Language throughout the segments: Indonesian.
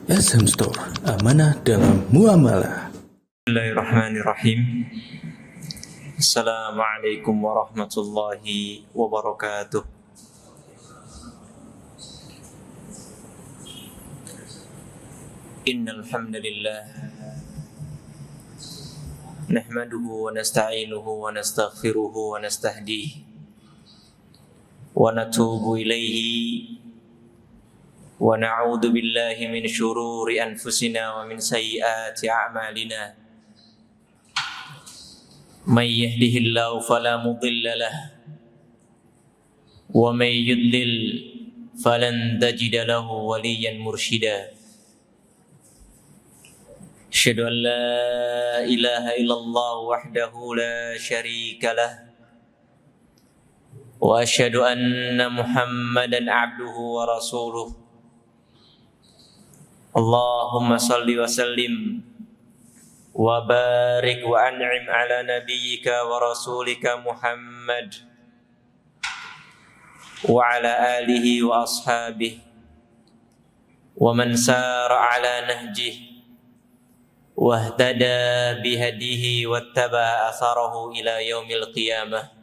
SM Store, amanah dalam muamalah. Bismillahirrahmanirrahim. Assalamualaikum warahmatullahi wabarakatuh. Innal hamdalillah nahmaduhu wa nasta'inuhu wa nastaghfiruhu wa nastahdihi wa natubu ilaihi wa na'udzu billahi min syururi anfusina wa min sayyiati a'malina. May yahdihillahu fala mudilla lahu wa may yudlil falan tajida lahu waliyyan mursyida. Asyhadu an la ilaha illallah wahdahu la syarika lah wa asyhadu anna Muhammadan abduhu wa rasuluh. Allahumma salli wa sallim wa barik wa an'im ala nabiyyika wa rasulika Muhammad wa ala alihi wa ashabihi wa man sara ala nahjihi wa ihtada bihadihi wattaba atharahu ila yaumil qiyamah.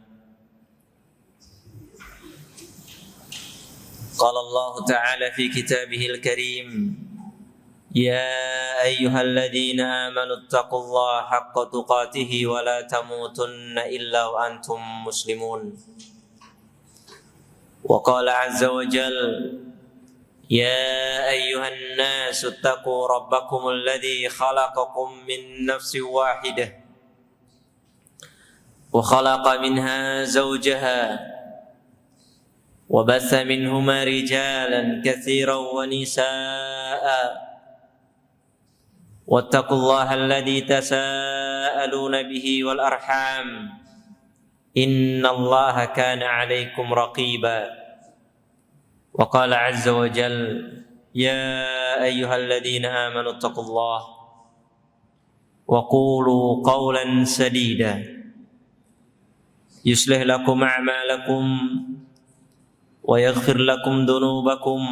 Qala Allah ta'ala fi kitabihil karim, ya ayyuhalladzina amanu taqullaha haqqa tuqatih wa la tamutunna illa wa antum muslimun. Wa qala azza wa jalla, ya ayyuhan nasu taqu rabbakumul ladzi khalaqakum min nafsin wahidah wa khalaqa minha zawjaha wa batha minhuma rijalan katsiran wa nisaa'a wattaqullaha alladzi tasaaluna bihi wal arham innallaha kana 'alaikum raqiba. Wa qala 'azza wa jalla, ya ayyuhalladzina amanu taqullaha wa qulu qawlan sadida yuslih lakum a'malakum wa yaghfir lakum dhunubakum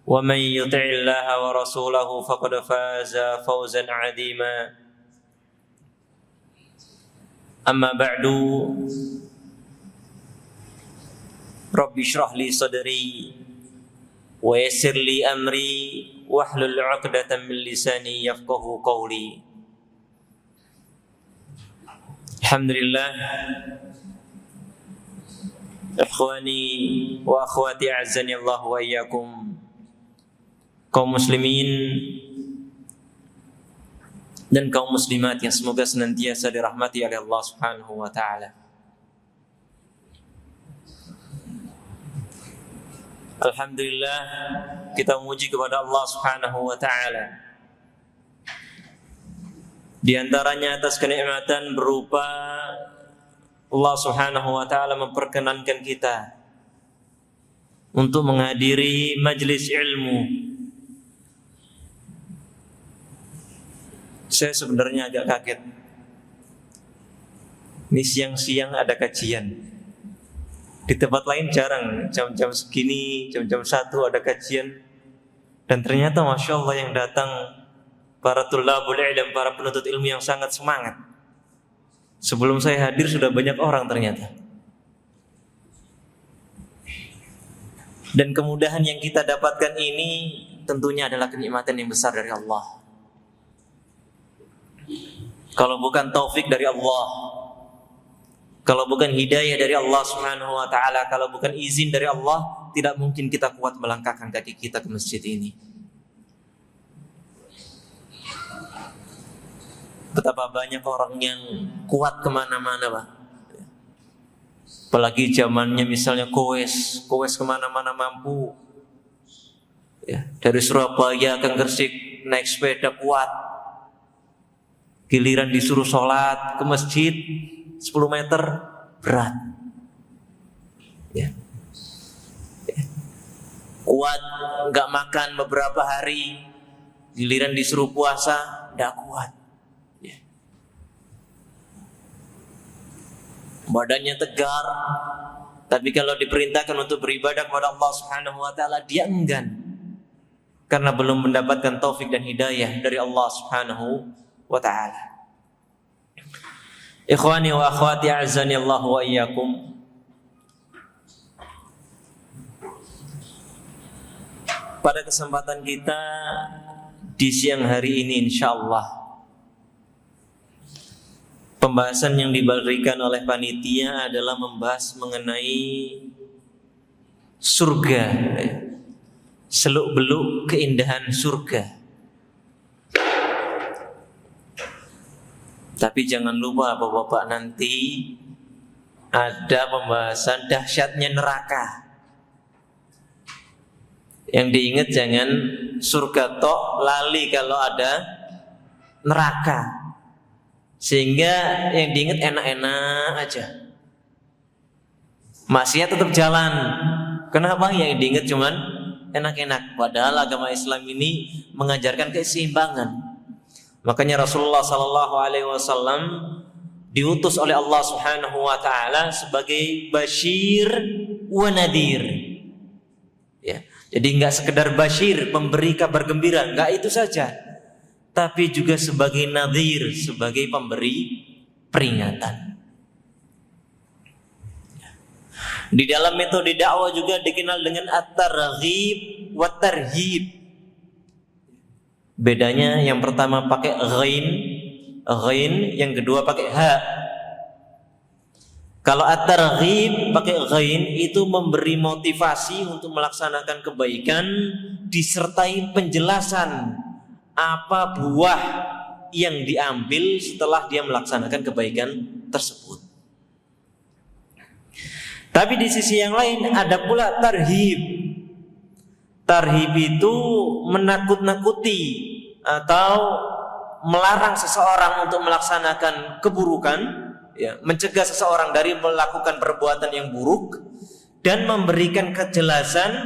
wa man yuti'illaha wa rasulahu faqad faza fawzan 'azima. Amma ba'du, Rabbi shrah li sadri wa yassir li amri wahlul 'uqdatam min lisani yafqahu qawli. Alhamdulillah, ikhwani wa akhwati a'azzani Allah wa iyyakum, kaum muslimin dan kaum muslimat yang semoga senantiasa dirahmati oleh Allah Subhanahu wa taala. Alhamdulillah, kita memuji kepada Allah Subhanahu wa taala. Di antaranya atas kenikmatan berupa Allah Subhanahu wa taala memperkenankan kita untuk menghadiri majelis ilmu. Saya sebenarnya agak kaget. Ini siang-siang ada kajian. Di tempat lain jarang, jam-jam segini, jam-jam 1 ada kajian. Dan ternyata Masya Allah yang datang para tulabul ilm, para penuntut ilmu yang sangat semangat. Sebelum saya hadir sudah banyak orang ternyata. Dan kemudahan yang kita dapatkan ini tentunya adalah kenikmatan yang besar dari Allah. Kalau bukan taufik dari Allah, kalau bukan hidayah dari Allah Subhanahu wa taala, kalau bukan izin dari Allah, tidak mungkin kita kuat melangkahkan kaki kita ke masjid ini. Betapa banyak orang yang kuat kemana-mana, Pak. Apalagi zamannya misalnya Kowes kemana-mana mampu. Ya, dari Surabaya ke Gresik naik sepeda kuat. Giliran disuruh sholat ke masjid 10 meter berat. Ya. Kuat nggak makan beberapa hari, giliran disuruh puasa nggak kuat. Ya. Badannya tegar, Tapi kalau diperintahkan untuk beribadah kepada Allah Subhanahu wa taala, dia enggan. karena belum mendapatkan taufik dan hidayah dari Allah Subhanahu wa taala. Ikhwani wa akhwati a'azzani Allah wa iyyakum. Pada kesempatan kita di siang hari ini insyaallah, pembahasan yang diberikan oleh panitia adalah membahas mengenai surga, seluk-beluk keindahan surga. Tapi jangan lupa Bapak-bapak, nanti ada pembahasan dahsyatnya neraka. Yang diingat jangan surga tok, lali kalau ada neraka. Sehingga yang diingat enak-enak aja, maksiat tetap jalan. Kenapa? Yang diingat cuman enak-enak. Padahal agama Islam ini mengajarkan keseimbangan. Makanya Rasulullah SAW diutus oleh Allah Subhanahu wa taala sebagai basyir wa nadir. Ya. Jadi enggak sekedar basyir, pemberi kabar gembira, enggak itu saja. Tapi juga sebagai nadhir, sebagai pemberi peringatan. Di dalam metode dakwah juga dikenal dengan at-targhib wa tarhib. Bedanya yang pertama pakai ghain, yang kedua pakai ha. Kalau at-targhib pakai ghain itu memberi motivasi untuk melaksanakan kebaikan disertai penjelasan apa buah yang diambil setelah dia melaksanakan kebaikan tersebut. Tapi di sisi yang lain ada pula tarhib. Tarhib itu menakut-nakuti atau melarang seseorang untuk melaksanakan keburukan, ya, mencegah seseorang dari melakukan perbuatan yang buruk dan memberikan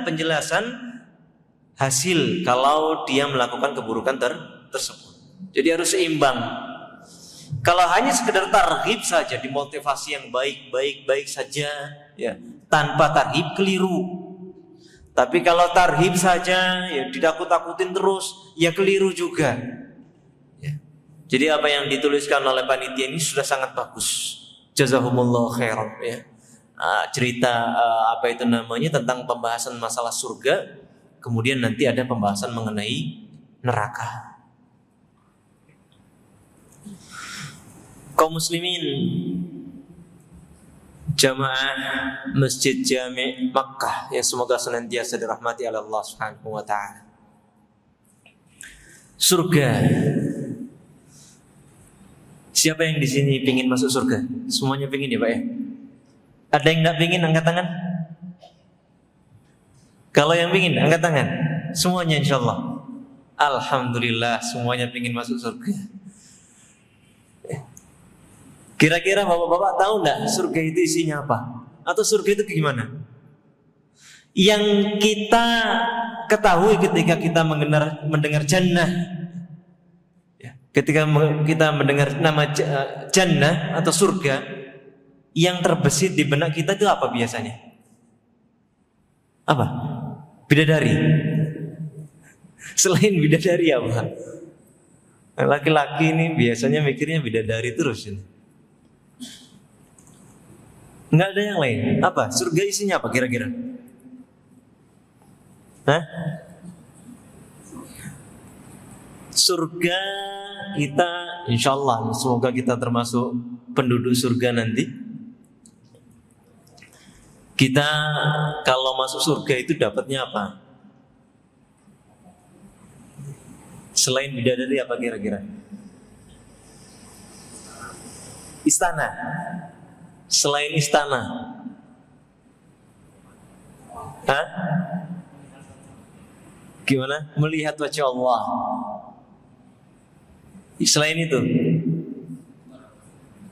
penjelasan hasil kalau dia melakukan keburukan tersebut. Jadi harus seimbang. Kalau hanya sekedar tarhib saja, dimotivasi yang baik saja, ya, tanpa tarhib keliru. Tapi kalau tarhib saja, ya ditakut-takutin terus, ya keliru juga. Ya. Jadi apa yang dituliskan oleh panitia ini sudah sangat bagus. Jazahumullah khairan, ya. Cerita tentang pembahasan masalah surga. Kemudian nanti ada pembahasan mengenai neraka. Kaum muslimin, jamaah Masjid Jami' Makkah yang semoga senantiasa dirahmati oleh Allah Subhanahu wa taala. Surga. Siapa yang di sini pingin masuk surga? Semuanya pingin ya, Pak ya? Ada yang enggak pingin angkat tangan? Kalau yang pingin angkat tangan. Semuanya insyaallah. Alhamdulillah semuanya pingin masuk surga. Kira-kira bapak-bapak tahu enggak surga itu isinya apa? Atau surga itu gimana? Yang kita ketahui ketika kita mendengar jannah, ya, ketika kita mendengar nama jannah atau surga, yang terbesit di benak kita itu apa biasanya? Apa? Bidadari. Selain bidadari apa? Laki-laki ini biasanya mikirnya bidadari terus ini. Enggak ada yang lain. Apa? Surga isinya apa kira-kira? Hah? Surga kita insyaallah, semoga kita termasuk penduduk surga nanti. Kita kalau masuk surga itu dapatnya apa? Selain bidadari apa kira-kira? Istana. Selain istana. Hah? Gimana? Melihat wajah Allah. Selain itu,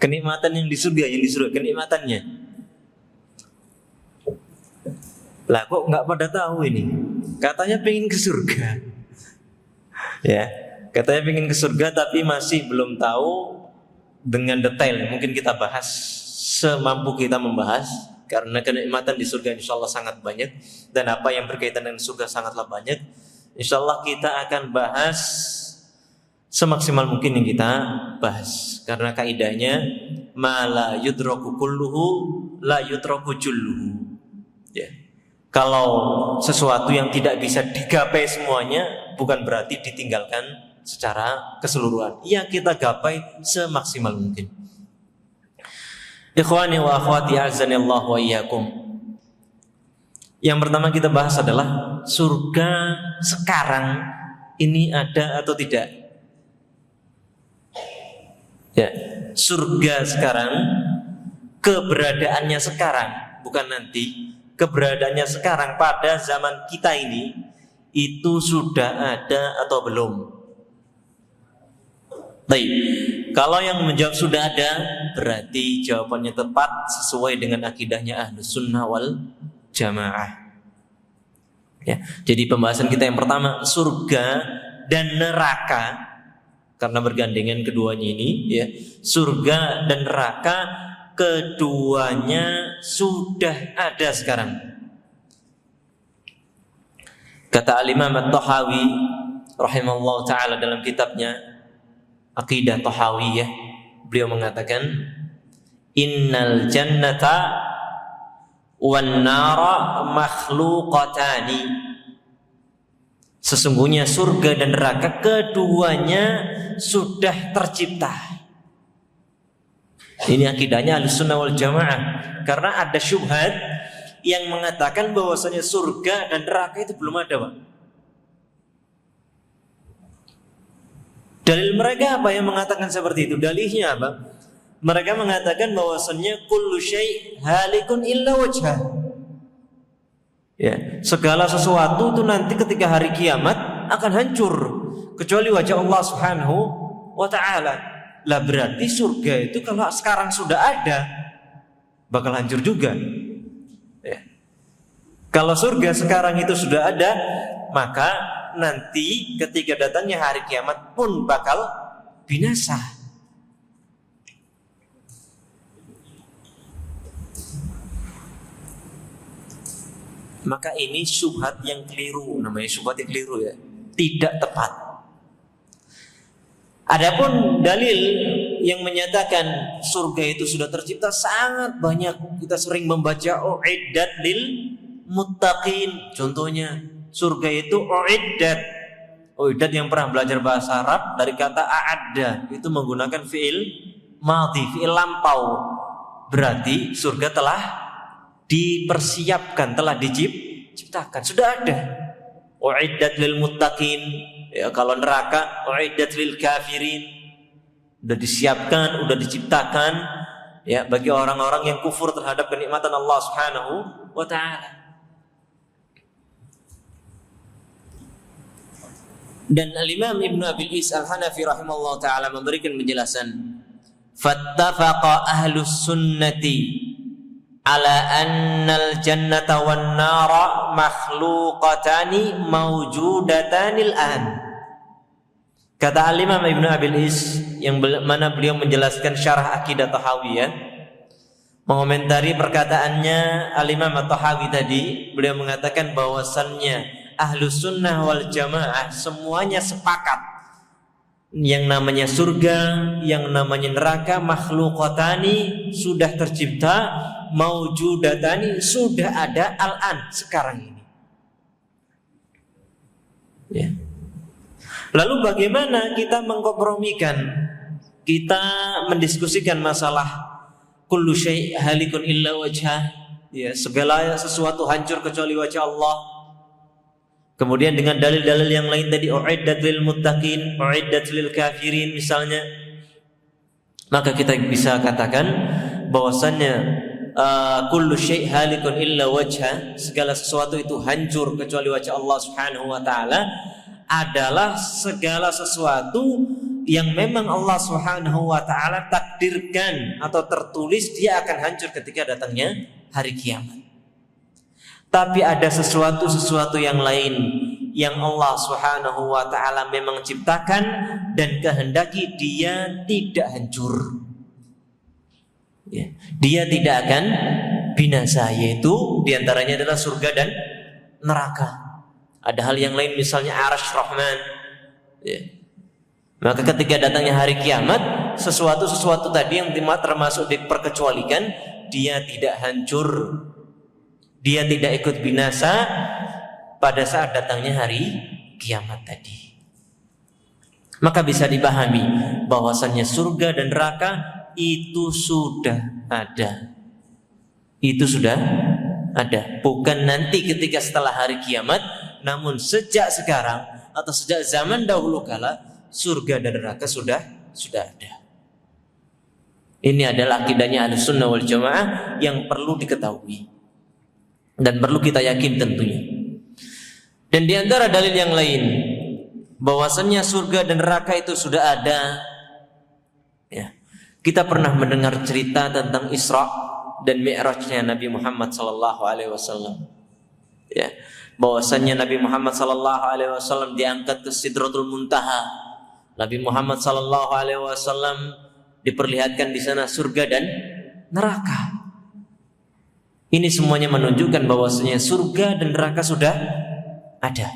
kenikmatan yang di surga, kenikmatannya. Lah kok nggak pada tahu ini? Katanya pengen ke surga, ya. Katanya pengen ke surga, tapi masih belum tahu dengan detail. Mungkin kita bahas semampu kita membahas, karena kenikmatan di surga insya Allah sangat banyak, dan apa yang berkaitan dengan surga sangatlah banyak. Insyaallah kita akan bahas semaksimal mungkin yang kita bahas, karena kaidahnya ma la yudraku kulluhu la yutraku julluhu. Ya. Kalau sesuatu yang tidak bisa digapai semuanya bukan berarti ditinggalkan secara keseluruhan. Ya, kita gapai semaksimal mungkin. Ikhwani wa akhwati azanillahu wa iyyakum. Yang pertama kita bahas adalah surga sekarang ini ada atau tidak? Ya, surga sekarang, keberadaannya sekarang, bukan nanti. Keberadaannya sekarang pada zaman kita ini itu sudah ada atau belum? Baik, kalau yang menjawab sudah ada, berarti jawabannya tepat sesuai dengan akidahnya Ahlus Sunnah wal Jamaah. Ya, jadi pembahasan kita yang pertama surga dan neraka, karena bergandengan keduanya ini, ya, surga dan neraka keduanya sudah ada sekarang. Kata Al-Imam At-Tahawi rahimahullah ta'ala dalam kitabnya Aqidah Tahawiyah, beliau mengatakan innal jannata wan nara makhluqatani, sesungguhnya surga dan neraka keduanya sudah tercipta. Ini akidahnya Ahlussunnah wal Jamaah. Karena ada syubhat yang mengatakan bahwasanya surga dan neraka itu belum ada, Pak. Dalil mereka apa yang mengatakan seperti itu? Dalilnya apa? Mereka mengatakan bahwasanya kullu syai' halikun illa wajhah. Ya, segala sesuatu itu nanti ketika hari kiamat akan hancur kecuali wajah Allah Subhanahu wa ta'ala. Lah berarti surga itu kalau sekarang sudah ada bakal hancur juga. Ya. Kalau surga sekarang itu sudah ada, maka nanti ketika datangnya hari kiamat pun bakal binasa. Maka ini syubhat yang keliru, namanya syubhat yang keliru, ya, tidak tepat. Adapun dalil yang menyatakan surga itu sudah tercipta sangat banyak. Kita sering membaca uiddat lil muttaqin. Contohnya surga itu uiddat. Uiddat yang pernah belajar bahasa Arab dari kata a'adda, itu menggunakan fi'il madhi, fi'il lampau. Berarti surga telah dipersiapkan, telah diciptakan, sudah ada. Uiddat lil muttaqin. Ya, kalau neraka uiddat lil kafirin, sudah disiapkan, sudah diciptakan, ya, bagi orang-orang yang kufur terhadap kenikmatan Allah Subhanahu wa ta'ala. Dan Al-Imam Ibn Abil Is Al-Hanafi rahimahullah ta'ala memberikan penjelasan, fattafaqa ahlus sunnati ala annal jannata wan nara makhluqatani mawjudatanil an. Kata Al-Imam Ibn Abil Is, yang mana beliau menjelaskan syarah akidah Tahawiyah, mengomentari perkataannya Al-Imam At-Tahawi tadi, beliau mengatakan bahwasannya Ahlus Sunnah wal Jamaah semuanya sepakat yang namanya surga, yang namanya neraka makhluqatani sudah tercipta, maujudatani sudah ada al-an sekarang ini. Ya. Lalu bagaimana kita mengkompromikan, kita mendiskusikan masalah kullu syai' halikun illa wajhah, ya, segala sesuatu hancur kecuali wajah Allah. Kemudian dengan dalil-dalil yang lain tadi, uiddat lil muttaqin, uiddat lil kafirin misalnya, maka kita bisa katakan bahwasannya kullu syai' halikun illa wajha, segala sesuatu itu hancur kecuali wajah Allah Subhanahu wa ta'ala, adalah segala sesuatu yang memang Allah Subhanahu wa ta'ala takdirkan atau tertulis dia akan hancur ketika datangnya hari kiamat. Tapi ada sesuatu yang lain yang Allah Subhanahu wa ta'ala memang ciptakan dan kehendaki dia tidak hancur, ya, dia tidak akan binasa, yaitu diantaranya adalah surga dan neraka. Ada hal yang lain misalnya Arsy Rahman. Ya. Maka ketika datangnya hari kiamat, sesuatu tadi yang termasuk diperkecualikan, dia tidak hancur, dia tidak ikut binasa pada saat datangnya hari kiamat tadi. Maka bisa dipahami bahwasannya surga dan neraka itu sudah ada. Itu sudah ada. Bukan nanti ketika setelah hari kiamat, namun sejak sekarang atau sejak zaman dahulu kala, surga dan neraka sudah ada. Ini adalah akidahnya Ahlussunnah wal Jamaah yang perlu diketahui dan perlu kita yakin tentunya. Dan di antara dalil yang lain bahwasannya surga dan neraka itu sudah ada. Ya. Kita pernah mendengar cerita tentang Isra dan Mi'rajnya Nabi Muhammad sallallahu alaihi wasallam. Ya. Bahwasannya Nabi Muhammad sallallahu alaihi wasallam diangkat ke Sidratul Muntaha. Nabi Muhammad sallallahu alaihi wasallam diperlihatkan di sana surga dan neraka. Ini semuanya menunjukkan bahwasanya surga dan neraka sudah ada.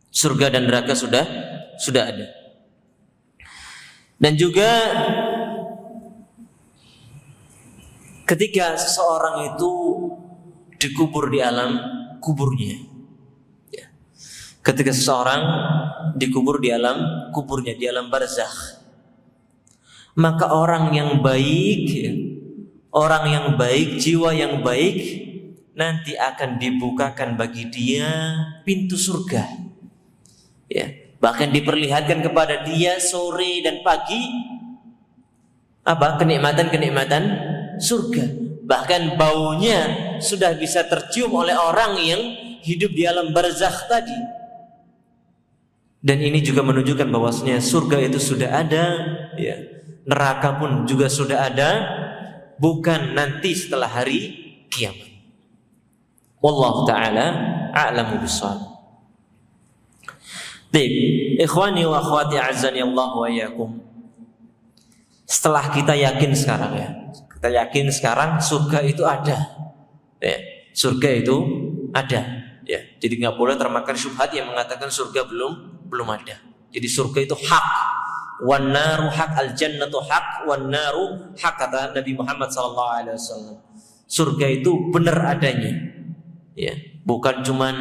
Surga dan neraka sudah ada. Dan juga ketika seseorang itu dikubur di alam kuburnya, ya. Ketika seseorang dikubur di alam kuburnya, di alam barzakh, maka orang yang baik, ya, orang yang baik, jiwa yang baik, nanti akan dibukakan bagi dia pintu surga. Ya, bahkan diperlihatkan kepada dia sore dan pagi kenikmatan surga. Bahkan baunya sudah bisa tercium oleh orang yang hidup di alam barzakh tadi. Dan ini juga menunjukkan bahwasanya surga itu sudah ada, ya. Neraka pun juga sudah ada, bukan nanti setelah hari kiamat. Wallahu taala a'lamu bissawab. Ikhwani wa akhwati a'azzani Allah wa iyyakum. Setelah kita yakin sekarang, ya, kita yakin sekarang surga itu ada, ya, surga itu ada, ya. Jadi nggak boleh termakan syubhat yang mengatakan surga belum ada. Jadi surga itu hak, wan naru hak, al jannatu hak, wan naru hak, kata Nabi Muhammad SAW. Surga itu benar adanya, ya, bukan cuman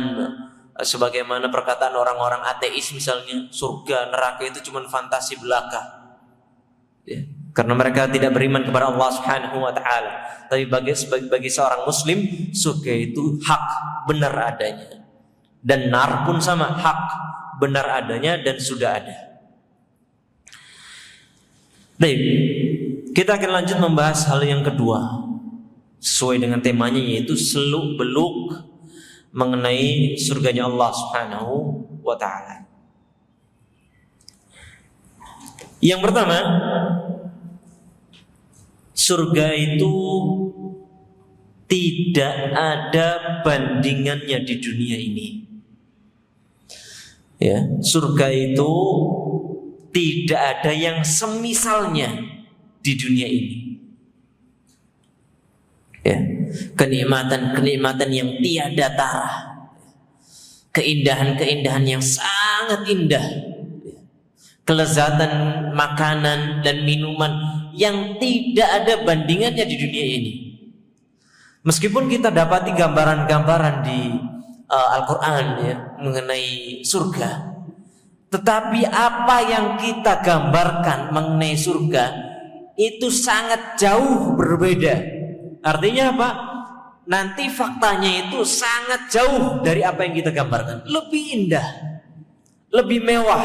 sebagaimana perkataan orang-orang ateis misalnya, surga neraka itu cuma fantasi belaka, ya, karena mereka tidak beriman kepada Allah Subhanahu wa taala. Tapi bagi seorang muslim, surga itu hak, benar adanya. Dan nar pun sama, hak, benar adanya dan sudah ada. Baik, kita akan lanjut membahas hal yang kedua sesuai dengan temanya, yaitu seluk-beluk mengenai surganya Allah Subhanahu wa taala. Yang pertama, surga itu tidak ada bandingannya di dunia ini. Ya, surga itu tidak ada yang semisalnya di dunia ini. Ya, kenikmatan yang tiada tara, keindahan yang sangat indah, kelezatan makanan dan minuman yang tidak ada bandingannya di dunia ini. Meskipun kita dapati gambaran-gambaran di Al-Quran, ya, mengenai surga, tetapi apa yang kita gambarkan mengenai surga itu sangat jauh berbeda. Artinya apa? Nanti faktanya itu sangat jauh dari apa yang kita gambarkan. Lebih indah, lebih mewah.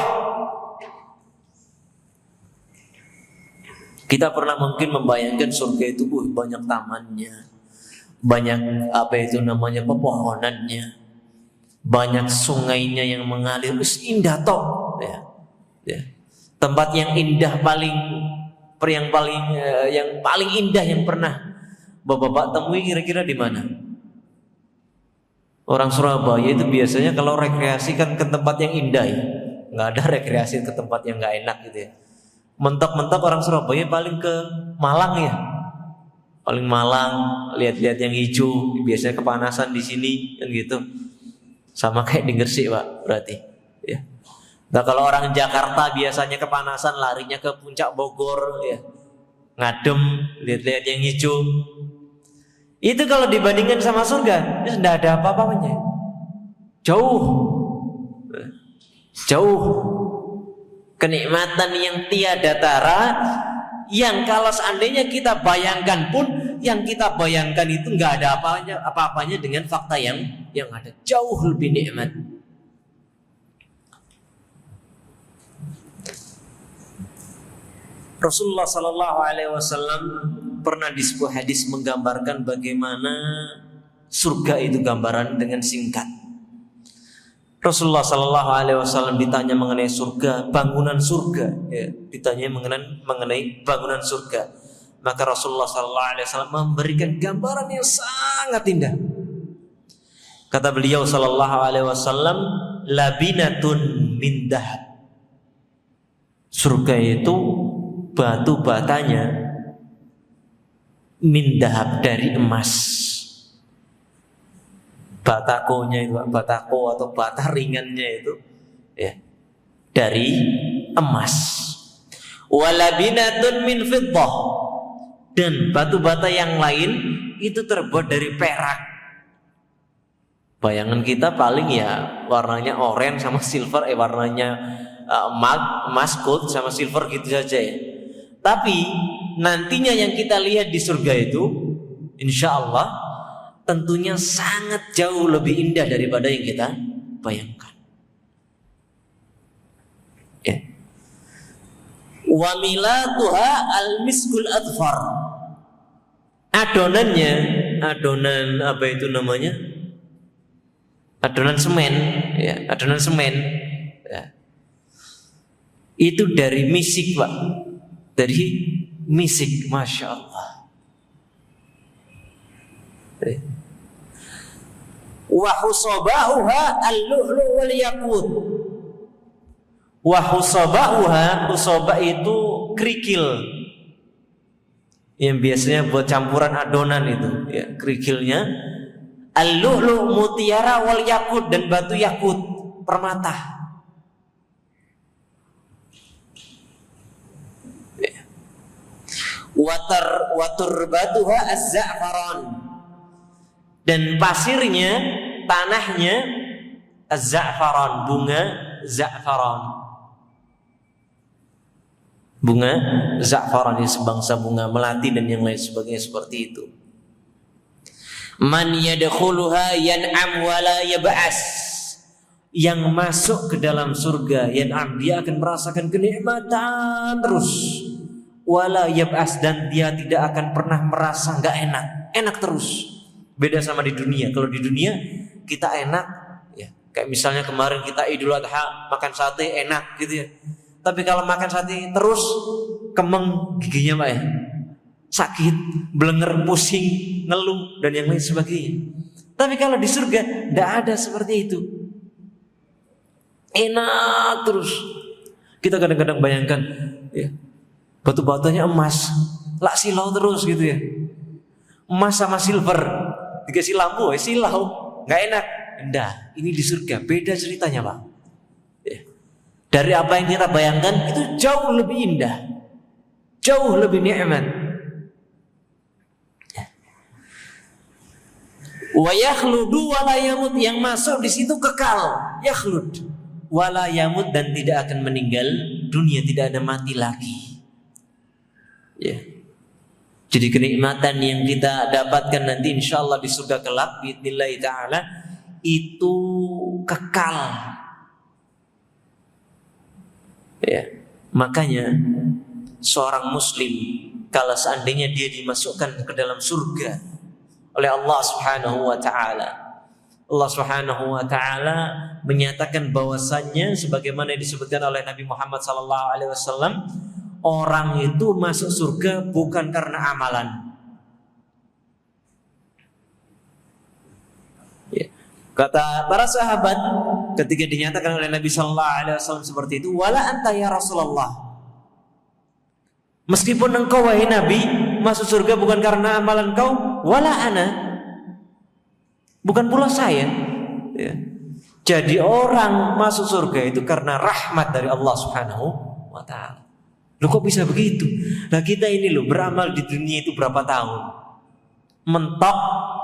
Kita pernah mungkin membayangkan surga itu banyak tamannya, banyak pepohonannya, banyak sungainya yang mengalir, indah toh, ya. Ya. Tempat yang indah yang paling indah yang pernah Bapak temui kira-kira di mana? Orang Surabaya itu biasanya kalau rekreasi kan ke tempat yang indah, ya. Nggak ada rekreasi ke tempat yang nggak enak gitu, ya. Mentok-mentok orang Surabaya paling ke Malang, ya. Paling Malang, lihat-lihat yang hijau, biasanya kepanasan di sini kan gitu. Sama kayak di Gresik, Pak, berarti. Ya. Nah, kalau orang Jakarta biasanya kepanasan larinya ke puncak Bogor, ya. Ngadem, lihat-lihat yang hijau. Itu kalau dibandingkan sama surga, itu tidak ada apa-apanya. Jauh. Jauh. Kenikmatan yang tiada tara, yang kalau seandainya kita bayangkan pun, yang kita bayangkan itu nggak ada apa-apanya dengan fakta yang ada. Jauh lebih nikmat. Rasulullah Sallallahu Alaihi Wasallam pernah di sebuah hadis menggambarkan bagaimana surga itu gambaran dengan singkat. Rasulullah Sallallahu Alaihi Wasallam ditanya mengenai surga, bangunan surga, ya, ditanya mengenai bangunan surga. Maka Rasulullah Sallallahu Alaihi Wasallam memberikan gambaran yang sangat indah. Kata beliau Sallallahu Alaihi Wasallam, labinatun min dahab. Surga itu batu batanya min dahab, dari emas. Batakonya itu, batako atau bata ringannya itu, ya, dari emas. Walabinatun min fiddah, dan batu bata yang lain itu terbuat dari perak. Bayangan kita paling ya warnanya oranye sama silver, warnanya emas, gold sama silver gitu saja ya. Tapi nantinya yang kita lihat di surga itu, insya Allah tentunya sangat jauh lebih indah daripada yang kita bayangkan. Ya. Wa milatuha al-miskul adfar. Adonannya, adonan apa itu namanya? Adonan semen, ya, adonan semen. Ya. Itu dari misik, Pak. Dari misik, Masya Allah. Wa husabauha al-lu'lu wal yaqut. Wa husabauha, husaba itu kerikil yang biasanya buat campuran adonan itu, ya, kerikilnya. Al-lu'lu mutiara wal yaqut, dan batu yakut, permata. Waturbatuha az-za'faran, dan pasirnya, tanahnya az-za'faran, bunga za'faran. Bunga za'faran ini sebangsa bunga melati dan yang lain sebagainya seperti itu. Man yadkhuluha yan'am wala yab'as, yang masuk ke dalam surga yan'am, dia akan merasakan kenikmatan terus. Wala yab'as, dan dia tidak akan pernah merasa enggak enak, enak terus. Beda sama di dunia. Kalau di dunia kita enak, ya, kayak misalnya kemarin kita Idul Adha makan sate enak gitu ya. Tapi kalau makan sate terus kemeng giginya, Pak, ya, sakit, belenger, pusing, ngeluh dan yang lain sebagainya. Tapi kalau di surga tidak ada seperti itu. Enak terus. Kita kadang-kadang bayangkan, ya, batu-batunya emas, lak silau terus gitu ya. Emas sama silver dikasih lampu, silau, nggak enak. Enggak, ini di surga beda ceritanya, Pak. Ya. Dari apa yang kita bayangkan itu jauh lebih indah, jauh lebih nikmat. Wa yakhludu wa la yamut, yang masuk di situ kekal, yakhlud wa la yamut, dan tidak akan meninggal dunia, tidak ada mati lagi. Ya. Jadi kenikmatan yang kita dapatkan nanti insyaallah di surga kelak biidznillah taala itu kekal. Ya. Makanya seorang muslim kalau seandainya dia dimasukkan ke dalam surga oleh Allah Subhanahu wa taala, Allah Subhanahu wa taala menyatakan bahwasannya sebagaimana disebutkan oleh Nabi Muhammad sallallahu alaihi wasallam, orang itu masuk surga bukan karena amalan. Ya. Kata para sahabat ketika dinyatakan oleh Nabi Sallallahu Alaihi Wasallam seperti itu, wala anta ya Rasulullah. Meskipun engkau wahai Nabi masuk surga bukan karena amalan kau, wala ana, bukan pula saya. Ya. Jadi orang masuk surga itu karena rahmat dari Allah Subhanahu wa ta'ala. Loh kok bisa begitu? Nah kita ini loh beramal di dunia itu berapa tahun? Mentok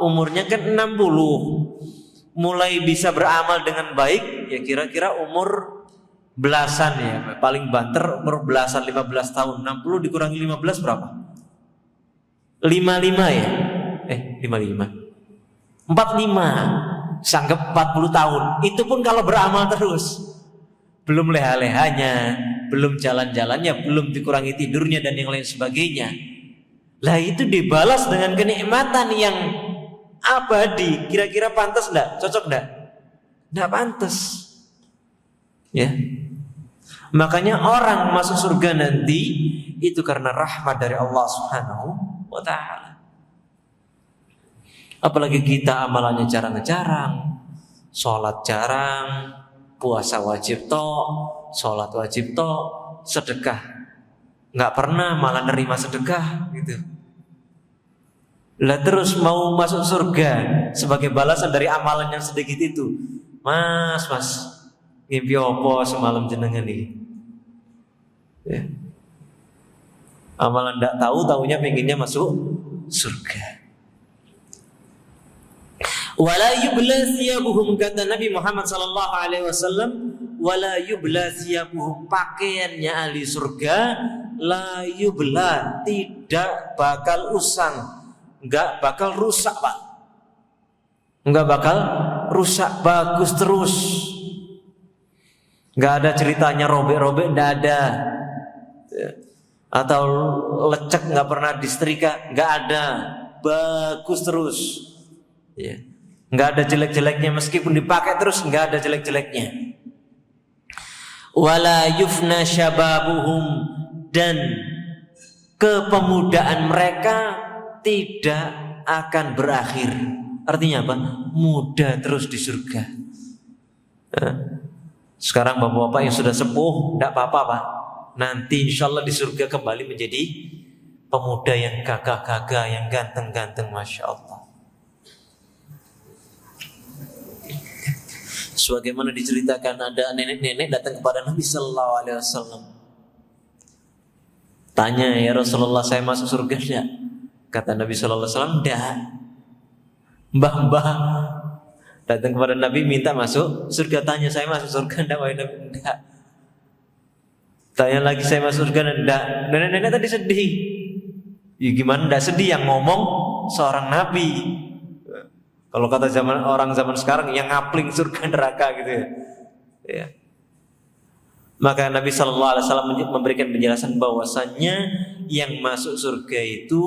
umurnya kan 60. Mulai bisa beramal dengan baik ya kira-kira umur belasan ya. Paling banter umur belasan 15 tahun. 60 dikurangi 15 berapa? 55 ya? 55 45. Sanggap 40 tahun. Itu pun kalau beramal terus. Belum leha-lehanya, belum jalan-jalannya, belum dikurangi tidurnya dan yang lain sebagainya. Lah itu dibalas dengan kenikmatan yang abadi. Kira-kira pantas enggak? Cocok enggak? Enggak pantas. Ya. Makanya orang masuk surga nanti itu karena rahmat dari Allah Subhanahu wa ta'ala. Apalagi kita amalannya jarang-jarang, sholat jarang, puasa wajib tok, sholat wajib tok, sedekah nggak pernah, malah nerima sedekah gitu. Lah terus mau masuk surga sebagai balasan dari amalan yang sedikit itu, mas ngimpi opo semalam jenengan nih? Ya. Amalan nggak tahu, taunya pengennya masuk surga. Wala yubla thiyabuhum, kata Nabi Muhammad sallallahu alaihi wasallam, wala yubla thiyabuhum, pakaiannya ahli surga la yubla, tidak bakal usang, enggak bakal rusak, Pak. Enggak bakal rusak, bagus terus. Enggak ada ceritanya robek-robek, enggak ada. Atau lecek enggak pernah disetrika, enggak ada. Bagus terus. Ya. Nggak ada jelek-jeleknya, meskipun dipakai terus nggak ada jelek-jeleknya. Wala yufna syababuhum, dan kepemudaan mereka tidak akan berakhir. Artinya apa? Muda terus di surga. Sekarang bapak-bapak yang sudah sepuh nggak apa-apa, Pak. Nanti insya Allah di surga kembali menjadi pemuda yang gagah-gagah, yang ganteng-ganteng, masya Allah. Sebagaimana diceritakan, ada nenek-nenek datang kepada Nabi Sallallahu Alaihi Wasallam. Tanya, ya Rasulullah, saya masuk surga enggak? Kata Nabi Sallallahu Alaihi Wasallam, enggak. Mbah datang kepada Nabi minta masuk surga. Tanya, saya masuk surga enggak? Wahai Nabi, enggak. Tanya lagi, saya masuk surga enggak? Nenek-nenek tadi sedih. Ya gimana enggak sedih, yang ngomong seorang Nabi. Kalau kata orang zaman sekarang yang ngapling surga neraka gitu ya. Ya. Maka Nabi Sallallahu Alaihi Wasallam memberikan penjelasan bahwasannya yang masuk surga itu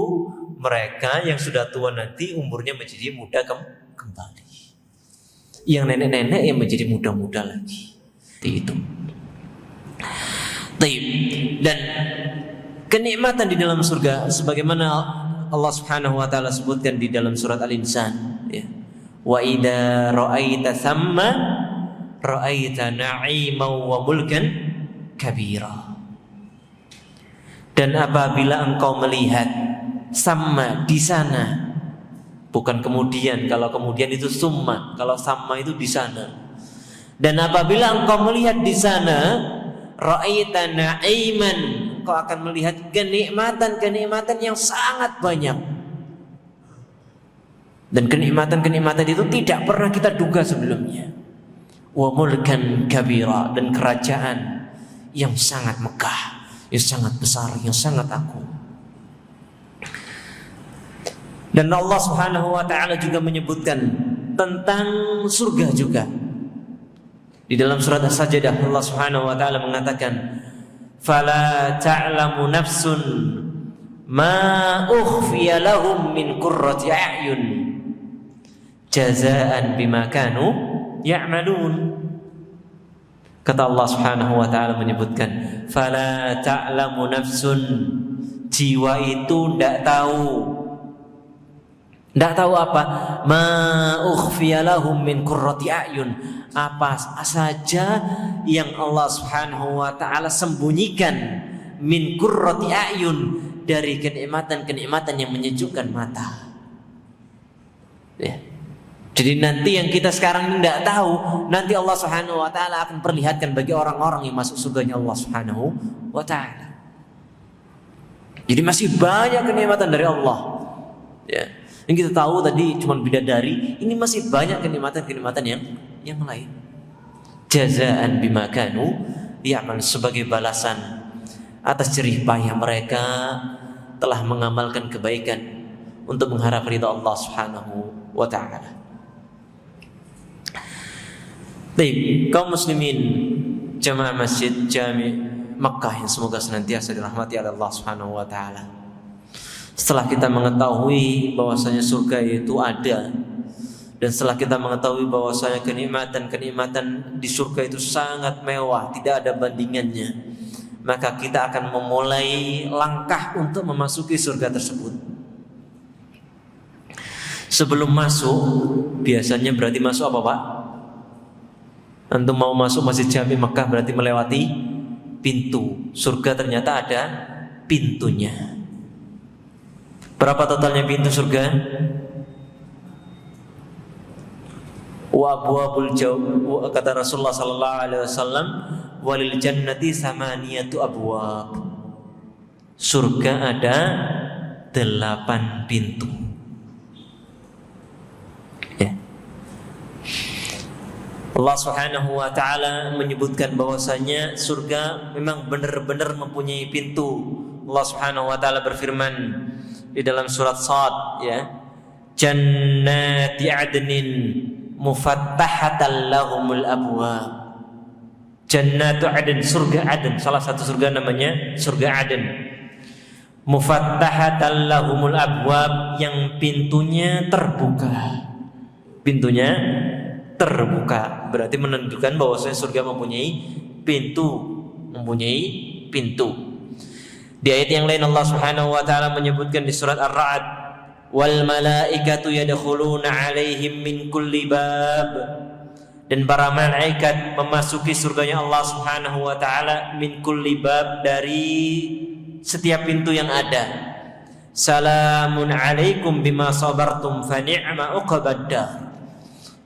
mereka yang sudah tua nanti umurnya menjadi muda kembali. Yang nenek-nenek yang menjadi muda-muda lagi. Itu. Dan kenikmatan di dalam surga sebagaimana Allah Subhanahu wa taala sebutkan di dalam surat Al-Insan, ya. Wa idza ra'aita thamma ra'aita na'iman wa mulkan kabira. Dan apabila engkau melihat sama di sana, bukan kemudian, kalau kemudian itu summa, kalau sama itu di sana. Dan apabila engkau melihat di sana, ra'aita na'iman, engkau akan melihat kenikmatan-kenikmatan yang sangat banyak. Dan kenikmatan-kenikmatan itu tidak pernah kita duga sebelumnya. Wa mulkan kabira, dan kerajaan yang sangat megah, yang sangat besar, yang sangat agung. Dan Allah Subhanahu wa taala juga menyebutkan tentang surga juga. Di dalam surat As-Sajdah Allah Subhanahu wa taala mengatakan, "Fala ta'lamu nafsun ma ukhfiya lahum min qurrati a'yun jazaan bima kanu ya'malun." Kata Allah Subhanahu wa taala menyebutkan, "Fala ta'lamu nafsun", jiwa itu tidak tahu apa? Ma ukhfiya lahum min qurrati a'yun, apa saja yang Allah Subhanahu wa taala sembunyikan min qurrati a'yun, dari kenikmatan-kenikmatan yang menyejukkan mata. Ya. Jadi nanti yang kita sekarang ini tidak tahu, nanti Allah Subhanahu wa taala akan perlihatkan bagi orang-orang yang masuk surganya Allah Subhanahu wa taala. Jadi masih banyak kenikmatan dari Allah. Ya. Yang kita tahu tadi cuma bidadari, ini masih banyak kenikmatan-kenikmatan yang lain. Jazaan bima kanu ya'mal, sebagai balasan atas jerih payah mereka telah mengamalkan kebaikan untuk mengharap ridha Allah Subhanahu wa taala. Baik, kaum muslimin jamaah Masjid Jami' Makkah yang semoga senantiasa dirahmati oleh Allah Subhanahu wa taala. Setelah kita mengetahui bahwasanya surga itu ada, dan setelah kita mengetahui bahwasanya kenikmatan-kenikmatan di surga itu sangat mewah, tidak ada bandingannya, maka kita akan memulai langkah untuk memasuki surga tersebut. Sebelum masuk, biasanya berarti masuk apa, Pak? Antum mau masuk Masjid Jami Makkah berarti melewati pintu. Surga ternyata ada pintunya. Berapa totalnya pintu surga? Wa abwabul jannah, kata Rasulullah sallallahu alaihi wasallam, walil jannati samaniyatu abwab. Surga ada 8 pintu. Allah Subhanahu wa taala menyebutkan bahwasanya surga memang benar-benar mempunyai pintu. Allah Subhanahu wa taala berfirman di dalam surat Shad, ya. Jannati adnin mufattahatan lahumul abwab. Jannatu adn, surga Aden, salah satu surga namanya surga Aden. Mufattahatan lahumul abwab, yang pintunya terbuka. Pintunya terbuka, berarti menunjukkan bahwasanya surga mempunyai pintu. Di ayat yang lain Allah Subhanahu wa taala menyebutkan di surat Ar-Ra'd, wal malaikatu yadkhuluna 'alaihim min kulli bab, dan para malaikat memasuki surganya Allah Subhanahu wa taala min kulli bab, dari setiap pintu yang ada. Salamun 'alaikum bima sabartum fa ni'ma uqbad dar.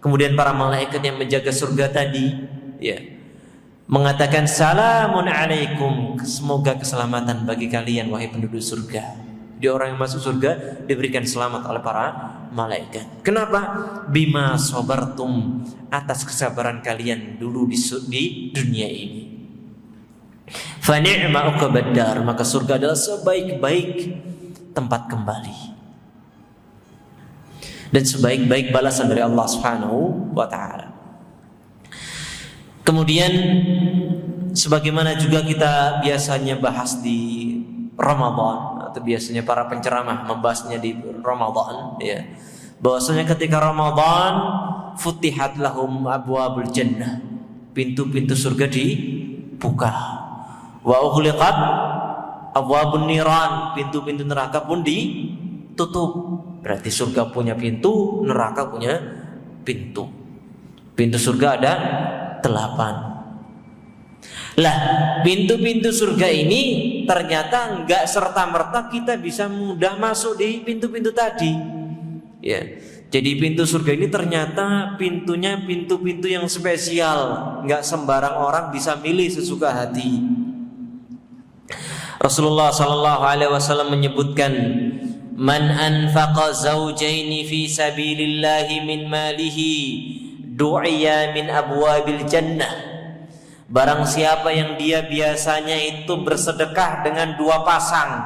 Kemudian para malaikat yang menjaga surga tadi, ya, mengatakan salamun alaikum, semoga keselamatan bagi kalian wahai penduduk surga. Jadi orang yang masuk surga diberikan selamat oleh para malaikat. Kenapa? Bima sabartum, atas kesabaran kalian dulu di dunia ini. Fa ni'ma uqbad dar, maka surga adalah sebaik-baik tempat kembali dan sebaik-baik balasan dari Allah Subhanahu wa taala. Kemudian sebagaimana juga kita biasanya bahas di Ramadan, atau biasanya para penceramah membahasnya di Ramadan, ya, bahwasanya ketika Ramadan futihat lahum abwabul jannah, pintu-pintu surga dibuka. Wa ughliqat abwabun niran, pintu-pintu neraka pun ditutup. Berarti surga punya pintu, neraka punya pintu. Pintu surga ada 8. Lah, pintu-pintu surga ini ternyata enggak serta-merta kita bisa mudah masuk di pintu-pintu tadi. Ya. Jadi pintu surga ini ternyata pintunya pintu-pintu yang spesial, enggak sembarang orang bisa milih sesuka hati. Rasulullah sallallahu alaihi wasallam menyebutkan, man anfaqa zawjaini fi sabilillahi min malihi du'iya min abwabil jannah. Barang siapa yang dia biasanya itu bersedekah dengan 2 pasang,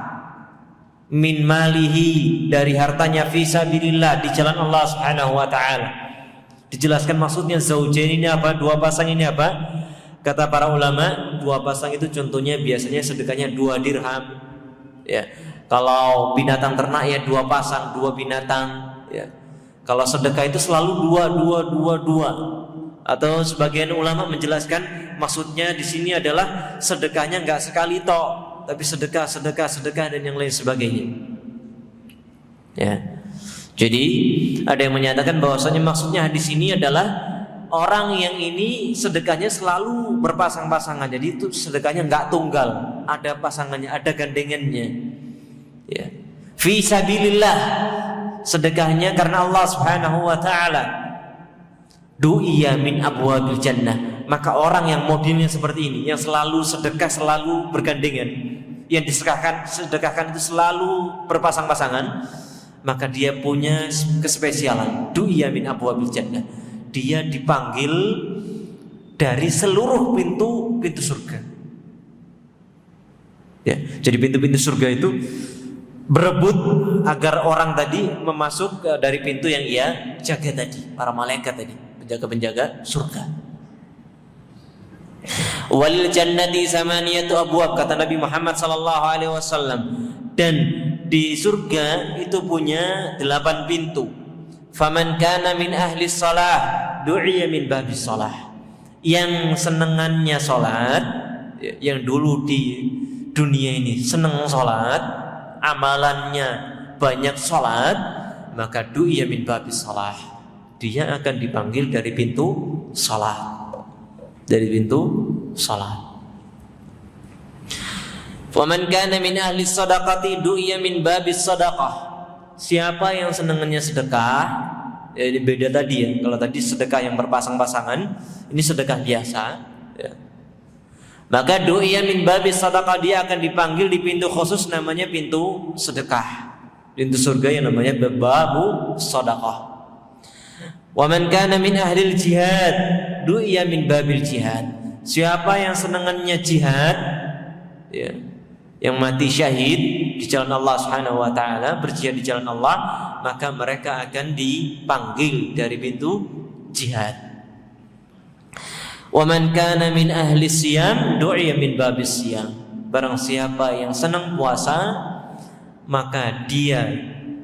min malihi, dari hartanya, fi sabilillah, di jalan Allah Subhanahu wa taala. Dijelaskan maksudnya zaujain ini apa, 2 pasang ini apa? Kata para ulama, 2 pasang itu contohnya biasanya sedekahnya 2 dirham. Ya. Kalau binatang ternak ya 2 pasang, 2 binatang, ya. Kalau sedekah itu selalu 2. Atau sebagian ulama menjelaskan maksudnya di sini adalah sedekahnya enggak sekali tok, tapi sedekah dan yang lain sebagainya. Ya. Jadi ada yang menyatakan bahwasanya maksudnya di sini adalah orang yang ini sedekahnya selalu berpasang-pasangan. Jadi itu sedekahnya enggak tunggal, ada pasangannya, ada gandengannya. Ya. Fi sabilillah, sedekahnya karena Allah Subhanahu wa taala. du'iya min abwabil jannah. Maka orang yang modelnya seperti ini, yang selalu sedekah, selalu bergandengan, yang sedekahkan itu selalu berpasang-pasangan, maka dia punya kespesialan, du'iya min abwabil jannah. Dia dipanggil dari seluruh pintu surga. Ya, jadi pintu-pintu surga itu berebut agar orang tadi memasuk dari pintu yang ia jaga tadi, para malaikat tadi, penjaga-penjaga surga. Walil jannati samaniyatu abwab, kata Nabi Muhammad sallallahu alaihi wasallam, dan di surga itu punya 8 pintu. Faman kana min ahli shalah du'iya min babis shalah. Yang senengannya salat, yang dulu di dunia ini seneng salat, amalannya banyak salat, maka du'iya min babis shalah. Dia akan dipanggil dari pintu salat. Dari pintu salat. Faman kana min ahli sadaqati du'iya min babis sadaqah. Siapa yang senangannya sedekah, ya ini beda tadi ya. Kalau tadi sedekah yang berpasang-pasangan, ini sedekah biasa ya. Maka du'iya min babis sadaqah, dia akan dipanggil di pintu khusus namanya pintu sedekah. Pintu surga yang namanya babu sadaqah. Wa man kana min ahlil jihad du'iya min babil jihad. Siapa yang senangannya jihad ya, yang mati syahid di jalan Allah Subhanahu wa taala, berjihad di jalan Allah, maka mereka akan dipanggil dari pintu jihad. Wa man kana min ahli siyam du'iya min babis siyam. Barang siapa yang senang puasa, maka dia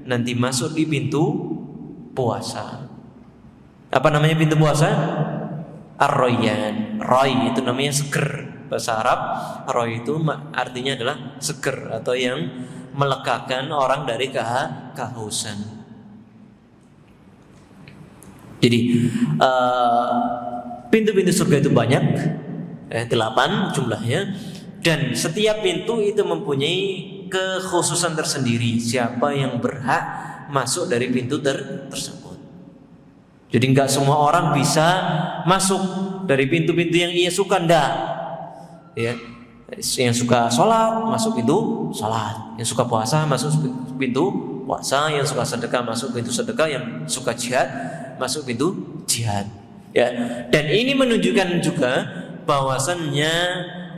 nanti masuk di pintu puasa. Apa namanya pintu puasa? Ar-Rayyan. Ray itu namanya seger. Bahasa Arab, Ray itu artinya adalah seger atau yang melegakan orang dari kehausan. Jadi pintu-pintu surga itu banyak, 8 jumlahnya, dan setiap pintu itu mempunyai kekhususan tersendiri. Siapa yang berhak masuk dari pintu tersebut. Jadi enggak semua orang bisa masuk dari pintu-pintu yang ia suka, enggak. Ya, yang suka sholat masuk pintu sholat, yang suka puasa masuk pintu puasa, yang suka sedekah masuk pintu sedekah, yang suka jihad masuk pintu jihad. Ya, dan ini menunjukkan juga bahwasannya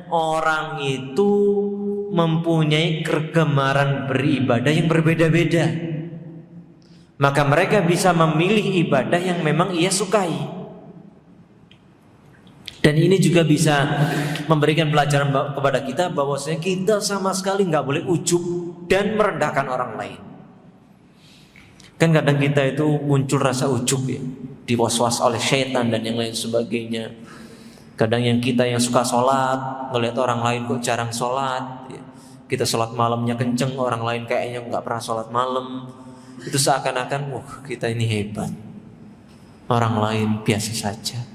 orang itu mempunyai kegemaran beribadah yang berbeda-beda. Maka mereka bisa memilih ibadah yang memang ia sukai. Dan ini juga bisa memberikan pelajaran kepada kita bahwasanya kita sama sekali nggak boleh ujub dan merendahkan orang lain. Kan kadang kita itu muncul rasa ujub ya, diwaswas oleh syaitan dan yang lain sebagainya. Kadang yang kita yang suka sholat, ngelihat orang lain kok jarang sholat ya. Kita sholat malamnya kenceng, orang lain kayaknya nggak pernah sholat malam. Itu seakan-akan kita ini hebat, orang lain biasa saja.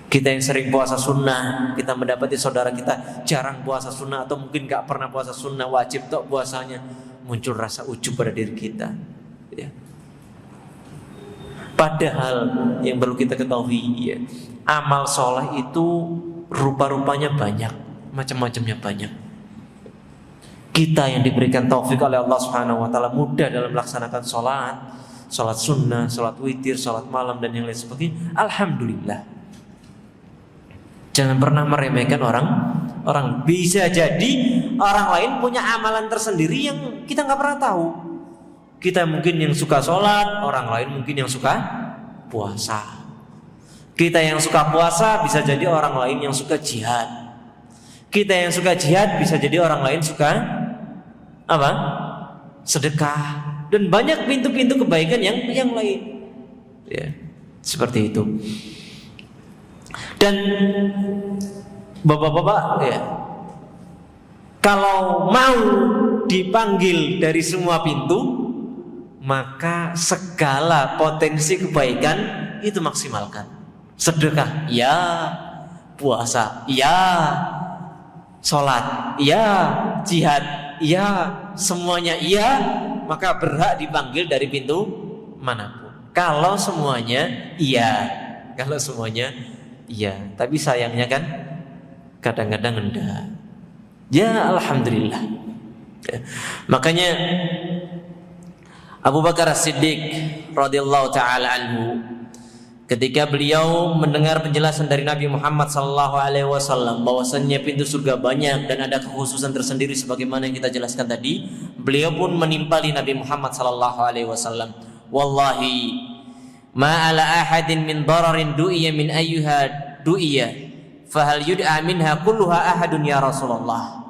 Kita yang sering puasa sunnah, kita mendapati saudara kita jarang puasa sunnah atau mungkin gak pernah puasa sunnah, wajib tok puasanya, muncul rasa ujub pada diri kita ya. Padahal yang perlu kita ketahui ya, amal soleh itu rupa-rupanya banyak, macam-macamnya banyak. Kita yang diberikan taufik oleh Allah Subhanahu wa taala mudah dalam melaksanakan salat sunnah, salat witir, salat malam dan yang lain sebagainya, alhamdulillah. Jangan pernah meremehkan orang. Bisa jadi orang lain punya amalan tersendiri yang kita nggak pernah tahu. Kita mungkin yang suka sholat, orang lain mungkin yang suka puasa. Kita yang suka puasa bisa jadi orang lain yang suka jihad. Kita yang suka jihad bisa jadi orang lain suka apa? Sedekah. Dan banyak pintu-pintu kebaikan yang lain. Ya, seperti itu. Dan bapak-bapak ya, kalau mau dipanggil dari semua pintu, maka segala potensi kebaikan itu maksimalkan. Sedekah, ya. Puasa, ya. Sholat, ya. Jihad, ya. Semuanya ya. Maka berhak dipanggil dari pintu manapun. Kalau semuanya iya, kalau semuanya iya. Tapi sayangnya kan kadang-kadang enggak. Ya alhamdulillah. Ya. Makanya Abu Bakar As-Siddiq radhiyallahu taala anhu, ketika beliau mendengar penjelasan dari Nabi Muhammad SAW bahwasannya pintu surga banyak dan ada kekhususan tersendiri sebagaimana yang kita jelaskan tadi, beliau pun menimpali Nabi Muhammad SAW. Wallahi ma ala ahadin min dararin du'iya min ayyuha du'iya fahal yud'a minha kulluha ahadun ya Rasulullah.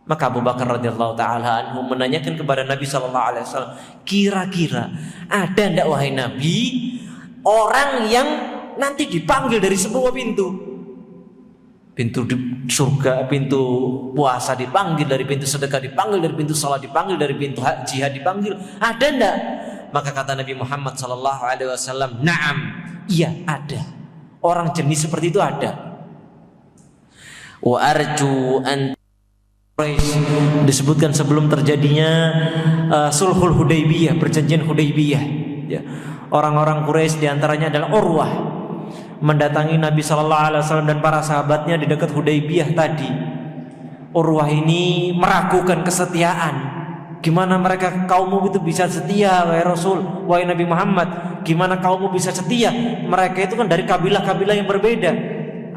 Maka Abu Bakar radhiyallahu taala anhu menanyakan kepada Nabi SAW, kira-kira ada ndak wahai Nabi orang yang nanti dipanggil dari sebuah pintu? Pintu di surga, pintu puasa dipanggil, dari pintu sedekah dipanggil, dari pintu salat dipanggil, dari pintu jihad dipanggil. Ada ndak? Maka kata Nabi Muhammad SAW, na'am, iya ada. Orang jenis seperti itu ada. Wa arju an disebutkan sebelum terjadinya sulhul Hudaybiyah, perjanjian Hudaybiyah. Ya. Orang-orang Quraisy diantaranya adalah Urwah mendatangi Nabi SAW dan para sahabatnya di dekat Hudaybiyah tadi. Urwah ini meragukan kesetiaan. Gimana mereka kaummu itu bisa setia, wahai Rasul, wahai Nabi Muhammad? Gimana kaummu bisa setia? Mereka itu kan dari kabilah-kabilah yang berbeda.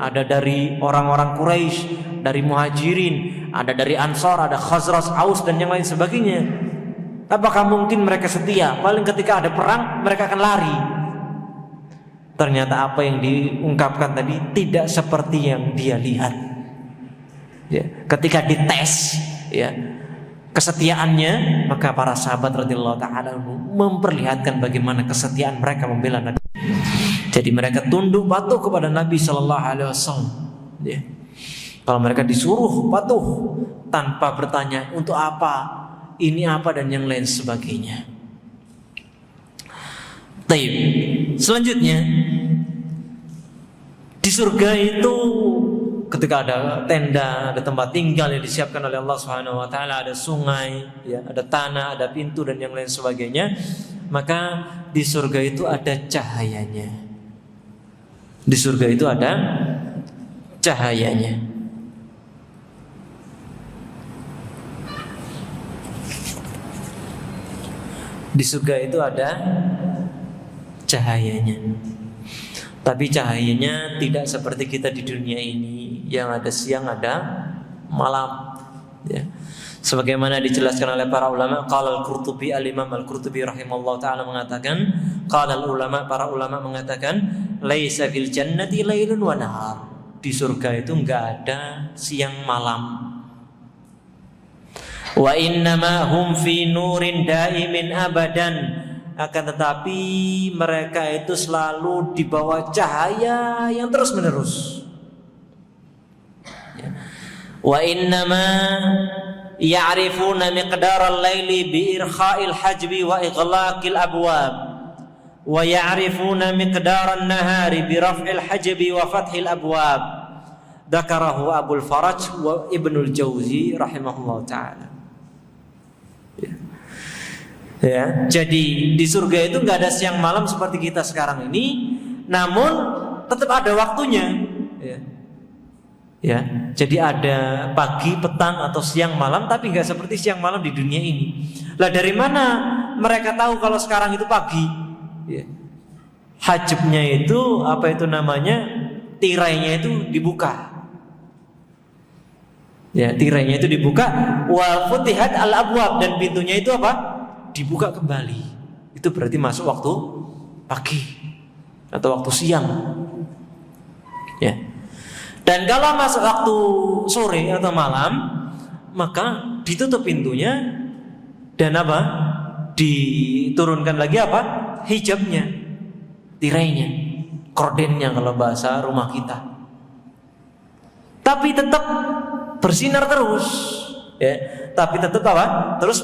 Ada dari orang-orang Quraisy, dari Muhajirin, ada dari Ansor, ada Khazraj, Aus dan yang lain sebagainya. Apakah mungkin mereka setia? Paling ketika ada perang mereka akan lari. Ternyata apa yang diungkapkan tadi tidak seperti yang dia lihat. Ya, ketika dites, ya, kesetiaannya, maka para sahabat radhiyallahu taala memperlihatkan bagaimana kesetiaan mereka membela Nabi. Jadi mereka tunduk patuh kepada Nabi sallallahu alaihi wasallam. Ya. Kalau mereka disuruh patuh tanpa bertanya untuk apa, ini apa dan yang lain sebagainya. Taib. Selanjutnya di surga itu ketika ada tenda, ada tempat tinggal yang disiapkan oleh Allah Subhanahu wa taala, ada sungai, ya, ada tanah, ada pintu dan yang lain sebagainya, maka di surga itu ada cahayanya. Di surga itu ada cahayanya. Di surga itu ada cahayanya. Tapi cahayanya tidak seperti kita di dunia ini, yang ada siang ada malam, ya. Sebagaimana dijelaskan oleh para ulama, qala al-Qurtubi, al-Imam al-Qurtubi rahimahullah taala mengatakan, qala al-ulama, para ulama mengatakan, laisa fil jannati lailun wa nahar. Di surga itu enggak ada siang malam. Wa innama hum fi nurin daimin abadan. Akan tetapi mereka itu selalu di bawah cahaya yang terus menerus. Wa innama ya'rifuna miqdaral laili bi irkha'il hajbi wa ighlaqil abwab wa ya'rifuna miqdaran nahari bi raf'il hajbi wa fathil abwab. Dzakarahu Abul Faraj wa Ibnul Jauzi rahimahullah taala. Ya, jadi di surga itu nggak ada siang malam seperti kita sekarang ini, namun tetap ada waktunya. Ya, jadi ada pagi, petang atau siang malam, tapi nggak seperti siang malam di dunia ini. Lah dari mana mereka tahu kalau sekarang itu pagi? Ya. Hajibnya itu apa itu namanya? Tirainya itu dibuka. Ya, tirainya itu dibuka. Wa futihat al abwab, dan pintunya itu apa? Dibuka kembali. Itu berarti masuk waktu pagi atau waktu siang. Ya. Dan kalau masuk waktu sore atau malam, maka ditutup pintunya dan apa? Diturunkan lagi apa? Hijabnya, tirainya, kordennya kalau bahasa rumah kita. Tapi tetap bersinar terus, ya. Tapi tetap apa? Terus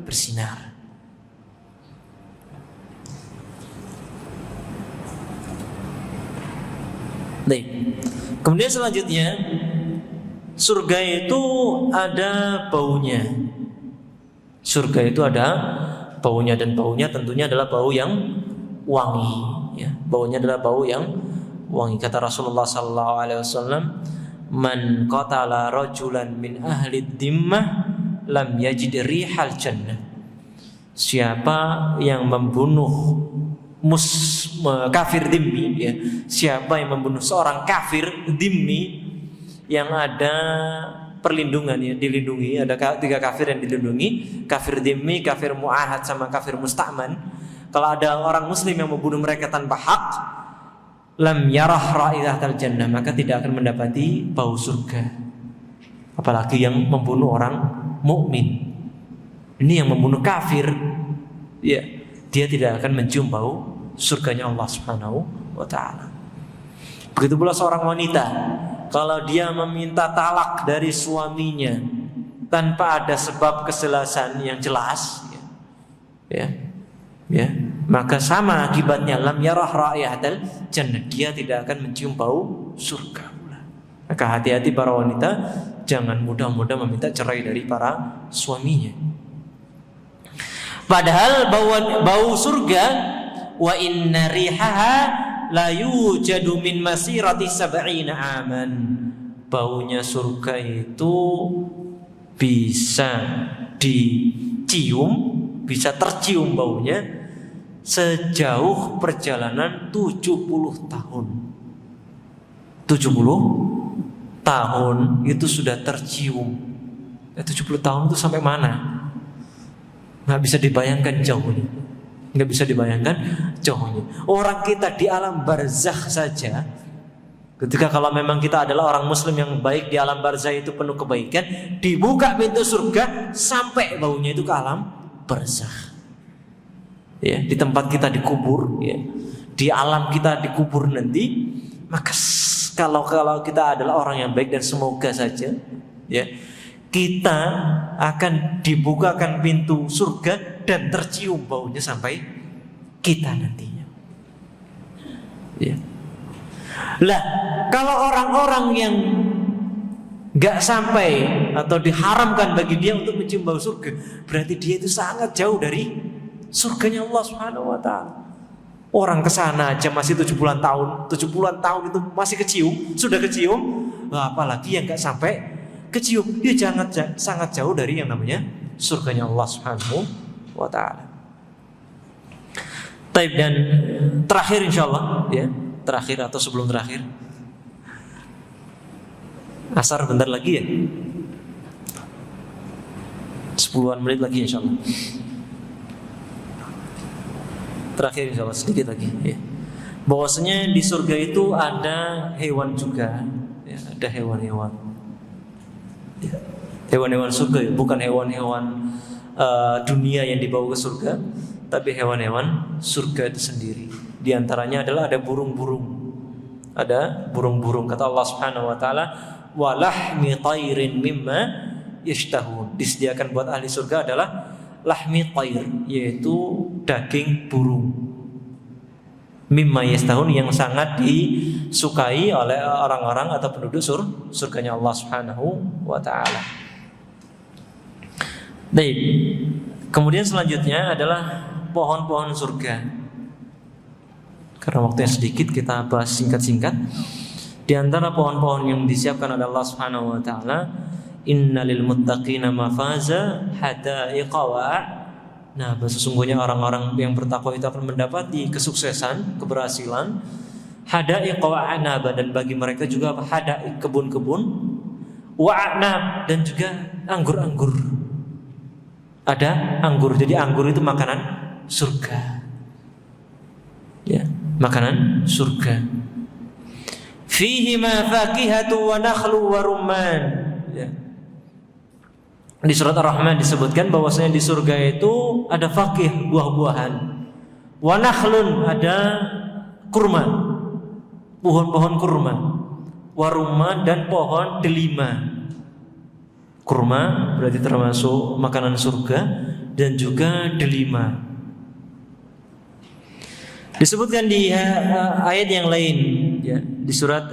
bersinar. Baik. Kemudian selanjutnya, surga itu ada baunya. Surga itu ada baunya, dan baunya tentunya adalah bau yang wangi, ya. Baunya adalah bau yang wangi. Kata Rasulullah sallallahu alaihi wasallam, "Man qatala rajulan min ahli dhimmah lam yajid rihal jannah." Siapa yang membunuh kafir dhimmi, ya. Siapa yang membunuh seorang kafir dhimmi yang ada perlindungan, ya, dilindungi, ada 3 kafir yang dilindungi, kafir dhimmi, kafir mu'ahad, sama kafir musta'man. Kalau ada orang muslim yang membunuh mereka tanpa hak, lam yarah ra'ihatal jannah, maka tidak akan mendapati bau surga. Apalagi yang membunuh orang mukmin. Ini yang membunuh kafir, ya, dia tidak akan mencium bau surganya Allah Subhanahu wa taala. Begitu pula seorang wanita, kalau dia meminta talak dari suaminya tanpa ada sebab kejelasan yang jelas, ya, maka sama akibatnya, lam yarah ra'ihatal jannah, dia tidak akan mencium bau surga. Maka hati-hati para wanita, jangan mudah-mudah meminta cerai dari para suaminya. Padahal bau surga, wa inna rihaha la yujadu min masirati sab'ina aman. Baunya surga itu bisa dicium, bisa tercium baunya sejauh perjalanan 70 tahun. 70 tahun itu sudah tercium. 70 tahun itu sampai mana? Nggak bisa dibayangkan jauhnya. Nggak bisa dibayangkan jauhnya. Orang kita di alam barzakh saja, ketika kalau memang kita adalah orang muslim yang baik, di alam barzakh itu penuh kebaikan, dibuka pintu surga sampai baunya itu ke alam barzakh. Ya, di tempat kita dikubur, ya, di alam kita dikubur nanti, maka kalau kita adalah orang yang baik, dan semoga saja, ya, kita akan dibukakan pintu surga dan tercium baunya sampai kita nantinya. Ya. Lah, kalau orang-orang yang gak sampai atau diharamkan bagi dia untuk mencium bau surga, berarti dia itu sangat jauh dari surganya Allah Subhanahu wa taala. Orang kesana aja masih 70-an tahun itu masih kecium, sudah kecium, apalagi yang gak sampai kecium, dia sangat jauh dari yang namanya surganya Allah Subhanahu wa taala. Taib, dan terakhir insyaallah, ya, terakhir atau sebelum terakhir, asar bentar lagi, ya, 10-an menit lagi insyaallah. Terakhir insyaallah, sedikit lagi, ya. Bahwasanya di surga itu ada hewan juga, ya, ada hewan-hewan. Hewan-hewan surga, ya, bukan hewan-hewan dunia yang dibawa ke surga, tapi hewan-hewan surga itu sendiri. Di antaranya adalah ada burung-burung. Ada burung-burung. Kata Allah Subhanahu wa taala, "Wa lahmi tairin mimma yashtahun." Disediakan buat ahli surga adalah lahmi tair, yaitu daging burung. Mimma yashtahun, yang sangat disukai oleh orang-orang atau penduduk surganya Allah Subhanahu wa taala. Baik. Kemudian selanjutnya adalah pohon-pohon surga. Karena waktunya sedikit, kita bahas singkat-singkat. Di antara pohon-pohon yang disiapkan oleh Allah Subhanahu wa taala, innalil muttaqina mafaza hadaiqa wa. Nah, sesungguhnya orang-orang yang bertakwa itu akan mendapati kesuksesan, keberhasilan, hadaiqa wa anaba, dan bagi mereka juga hadaik, kebun-kebun, wa anab, dan juga anggur-anggur. Ada anggur, jadi anggur itu makanan surga. Ya, makanan surga. Fihi ma fakihatu wa nakhlu wa rumman. Ya. Di surat Ar-Rahman disebutkan bahwasanya di surga itu ada fakih, buah-buahan. Wa nakhlun, ada kurma, pohon-pohon kurma. Wa rumman, dan pohon delima. Kurma berarti termasuk makanan surga, dan juga delima. Disebutkan di ayat yang lain, ya, di surat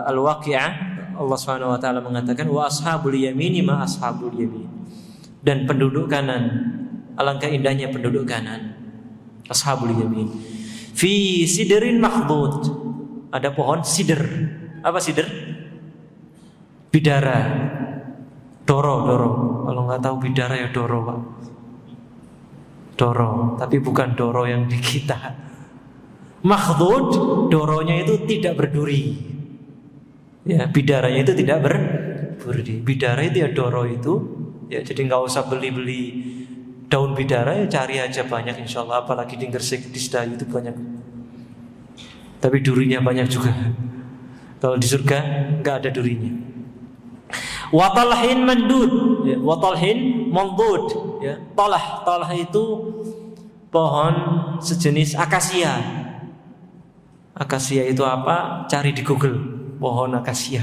Al-Waqi'ah, Allah Subhanahu wa taala mengatakan, wa ashabul yamini ma ashabul yamin. Dan penduduk kanan, alangkah indahnya penduduk kanan. Ashabul yamin. Fi sidrin makhdud. Ada pohon sidr. Apa sidr? Bidara. Doro. Kalau nggak tahu bidara ya doro, Pak. Doro, tapi bukan doro yang di kita. Makhdud, doronya itu tidak berduri. Ya, bidaranya itu tidak berduri. Bidara itu ya doro itu. Ya, jadi nggak usah beli daun bidara, ya cari aja banyak insya Allah. Apalagi di Gresik, di Sedayu itu banyak. Tapi durinya banyak juga. Kalau di surga nggak ada durinya. Watalhin mandud, ya, watalhin mandud, ya. Talah itu pohon sejenis akasia. Akasia itu apa? Cari di Google, pohon akasia,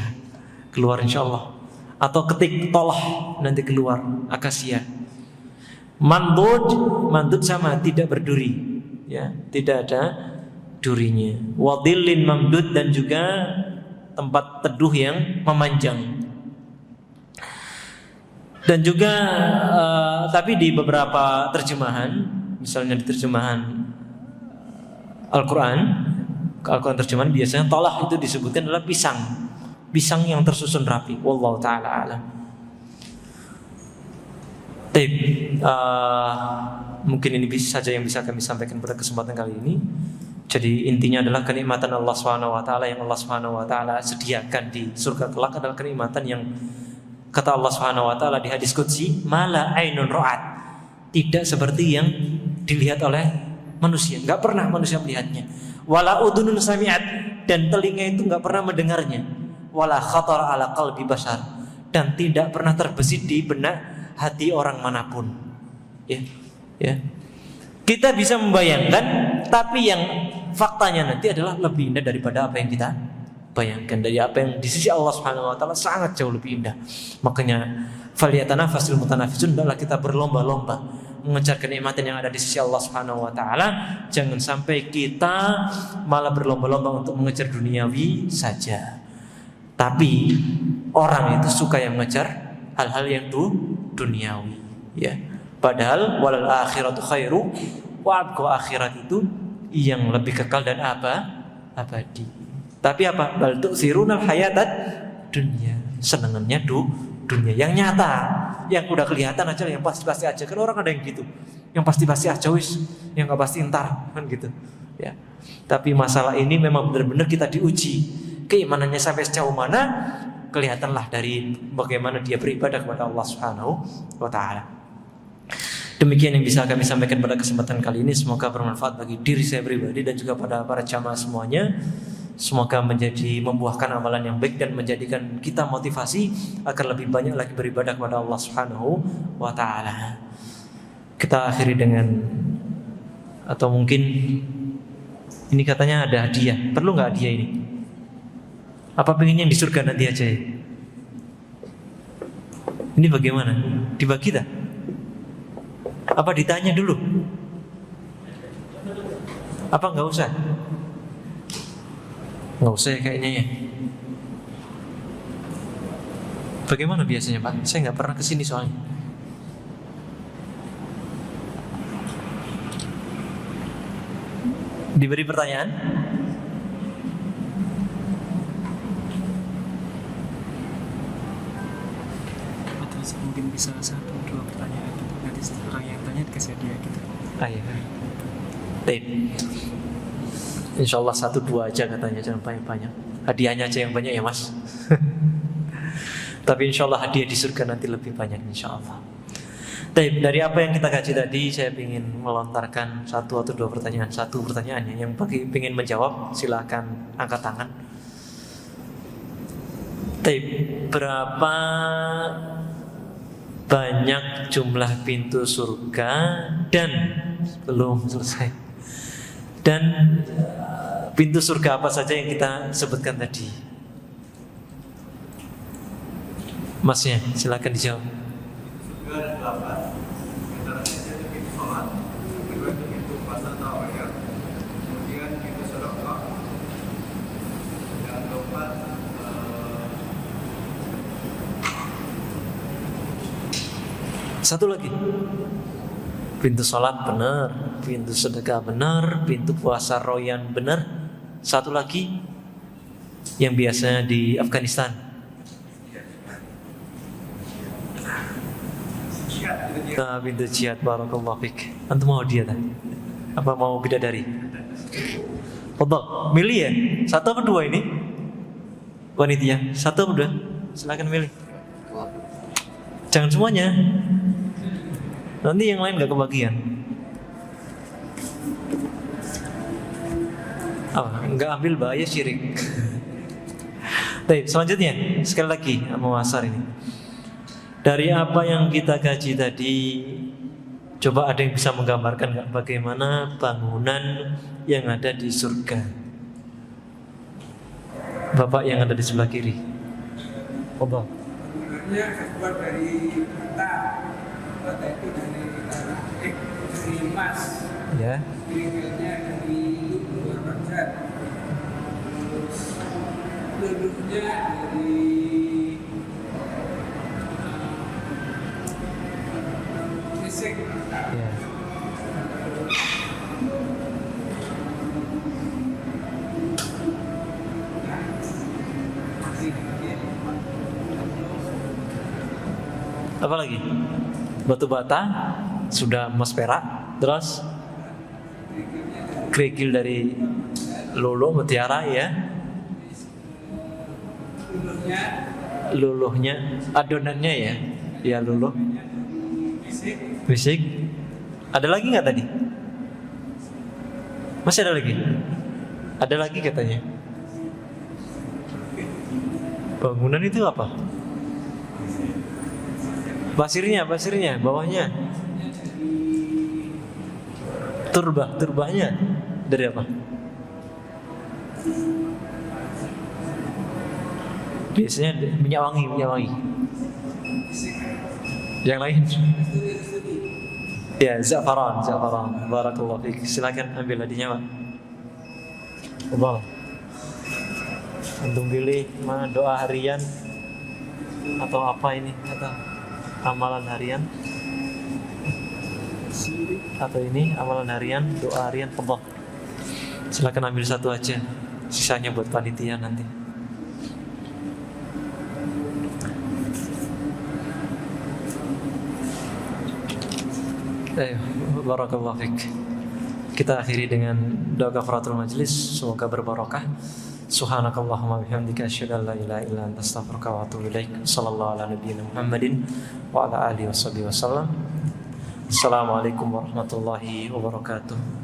keluar insya Allah. Atau ketik talah, nanti keluar akasia. Mandud sama, tidak berduri, ya, tidak ada durinya. Wadillin mamdud, dan juga tempat teduh yang memanjang. Dan juga tapi di beberapa terjemahan, misalnya di terjemahan Al-Quran terjemahan biasanya talah itu disebutkan adalah pisang yang tersusun rapi. Wallahu ta'ala alam. Mungkin ini saja yang bisa kami sampaikan pada kesempatan kali ini. Jadi intinya adalah kenikmatan Allah SWT yang Allah SWT sediakan di surga kelak adalah kenikmatan yang kata Allah SWT di hadis qudsi, mala ainun ra'at, tidak seperti yang dilihat oleh manusia, nggak pernah manusia melihatnya. Wala udunun sami'at, dan telinga itu nggak pernah mendengarnya. Wala khatar ala qalbi bashar, dan tidak pernah terbesit di benak hati orang manapun. Ya. Kita bisa membayangkan, tapi yang faktanya nanti adalah lebih indah daripada apa yang kita bayangkan, dari apa yang di sisi Allah Subhanahu wa taala sangat jauh lebih indah. Makanya falyatanafasul mutanafisun, adalah kita berlomba-lomba mengejar kenikmatan yang ada di sisi Allah Subhanahu wa taala. Jangan sampai kita malah berlomba-lomba untuk mengejar duniawi saja. Tapi orang itu suka yang mengejar hal-hal yang duniawi, ya. Padahal walal akhiratu khairu wa abqa, akhirat itu yang lebih kekal dan abadi. Tapi apa? Bal tu'thirunal hayatad dunya. Senengannya dunia yang nyata, yang udah kelihatan aja, yang pasti aja. Kan orang ada yang gitu, yang pasti aja wis, yang nggak pasti entar, kan gitu. Ya. Tapi masalah ini memang benar-benar kita diuji. Keimanannya sampai sejauh mana, kelihatanlah dari bagaimana dia beribadah kepada Allah Subhanahu wa taala. Demikian yang bisa kami sampaikan pada kesempatan kali ini. Semoga bermanfaat bagi diri saya pribadi dan juga pada para jamaah semuanya. Semoga membuahkan amalan yang baik dan menjadikan kita motivasi agar lebih banyak lagi beribadah kepada Allah Subhanahu wa taala. Kita akhiri dengan, atau mungkin ini katanya ada hadiah. Perlu nggak hadiah ini? Apa pengennya yang di surga nanti aja ya? Ini bagaimana? Dibagi tak? Apa ditanya dulu? Apa nggak usah? Nggak usah kayaknya ya. Bagaimana biasanya Pak? Saya nggak pernah kesini soalnya. Diberi pertanyaan? Atau mungkin bisa 1-2 pertanyaan gitu. Nanti orang yang tanya dikasih hadiah gitu. Iya. Insya Allah 1-2 aja katanya, jangan banyak-banyak. Hadiahnya aja yang banyak ya Mas. Tapi insya Allah hadiah di surga nanti lebih banyak insya Allah. Dari apa yang kita kaji tadi, saya ingin melontarkan 1 atau 2 pertanyaan. 1 pertanyaannya, yang bagi ingin menjawab silakan angkat tangan. Berapa banyak jumlah pintu surga dan belum selesai, dan pintu surga apa saja yang kita sebutkan tadi? Masnya, silakan dijawab. Surga ada 8. Antaranya itu pintu sholat, kedua itu pintu puasa tarawih, kemudian pintu sedekah, yang keempat satu lagi. Pintu sholat benar, pintu sedekah benar, pintu puasa royan benar. Satu lagi yang biasanya di Afghanistan. Nah, pintu jihad, barakallahu fik. Antum mau dia tak? Apa mau bidadari? Fadhal, milih ya. Satu apa dua ini? Panitia, satu apa dua? Silakan milih. Jangan semuanya. Nanti yang lain gak kebagian. Nggak ambil bahaya syirik. Baik, selanjutnya sekali lagi mau asar ini. Dari apa yang kita kaji tadi, coba ada yang bisa menggambarkan nggak bagaimana bangunan yang ada di surga? Bapak yang ada di sebelah kiri. Bapak. Bangunannya terbuat dari bata itu dari tanah, dari emas. Ya. Kerikilnya dari luar bangsat. Terus duduknya dari fisik. Ya. Apa lagi? Batu bata, sudah emas perak, terus kerikil dari luluh mutiara ya. Luluhnya, adonannya ya. Ya luluh. Fisik. Ada lagi nggak tadi? Masih ada lagi? Ada lagi katanya. Bangunan itu apa? Pasirnya, bawahnya. Turbahnya dari apa? Biasanya minyak wangi. Yang lain? Ya, za'faran. Barakallahu fiik. Silakan ambil hadiahnya, Pak. Coba. Antum pilih mana doa harian atau apa ini? Atau amalan harian? Atau ini amalan harian, doa harian, tebak. Silakan ambil satu aja. Sisanya buat panitia nanti. Barakallahu fiik. Kita akhiri dengan doa kafaratul majlis, semoga berbarokah. Subhanakallahumma bihamdika asyhadu an la ilaha illa anta astaghfiruka wa atubu ilaik. Sallallahu ala nabiyyina Muhammadin wa ala alihi washabihi wasallam. Assalamualaikum warahmatullahi wabarakatuh.